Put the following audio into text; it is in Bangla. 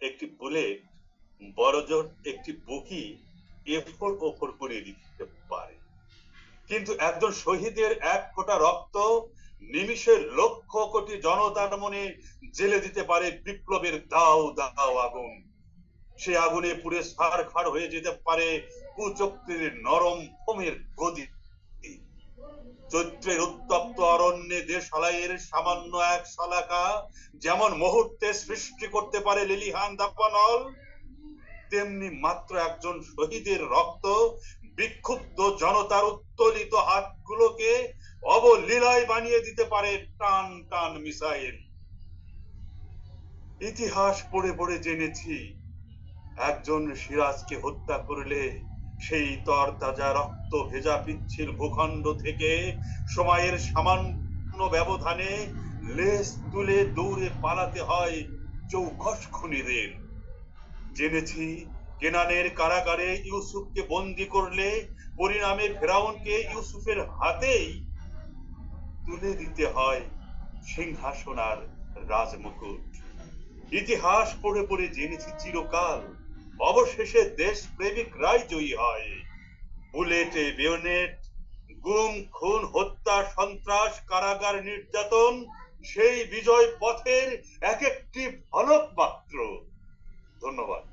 একটি বুলেট বড়জোর একটি বগি এফোর ওপর করে দিতে পারে, কিন্তু একজন শহীদের এক ফোঁটা রক্ত নিমিষে লক্ষ কোটি জনতার মনে জ্বেলে দিতে পারে বিপ্লবের দাও দাও আগুন। সে আগুনে পুড়ে ছারখার হয়ে যেতে পারে কুচক্রীর নরম ফোমের গদি। চৈত্রের উত্তপ্ত অরণ্যে দেশালাইয়ের সামান্য এক শলাকা যেমন মুহূর্তে সৃষ্টি করতে পারে লেলিহান দাবানল, তেমনি মাত্র একজন শহীদের রক্ত বিক্ষুব্ধ জনতার উত্তোলিত হাতগুলোকে অবলীলায় বানিয়ে দিতে পারে টান টান মিসাইল। ইতিহাস পড়ে পড়ে জেনেছি, একজন সিরাজকে হত্যা করলে সেই তরতাজা রক্ত ভেজা পিচ্ছিল ভূখণ্ড থেকে সময়ের সামান্য ব্যবধানে লেজ তুলে দৌড়ে পালাতে হয় চৌকস খুনিদের। জেনেছি, কেনানের কারাগারে ইউসুফকে বন্দী করলে পরিণামে ফেরাউনকে ইউসুফের হাতেই তুলে দিতে হয় সিংহাসন আর রাজমুকুট। ইতিহাস পড়ে পড়ে জেনেছি, চিরকাল অবশেষে দেশ প্রেমিকরাই জয়ী হয়। বুলেটে বেয়োনেট, গুম খুন হত্যা সন্ত্রাস কারাগার নির্যাতন সেই বিজয় পথের এক একটি ফলক মাত্র। ধন্যবাদ।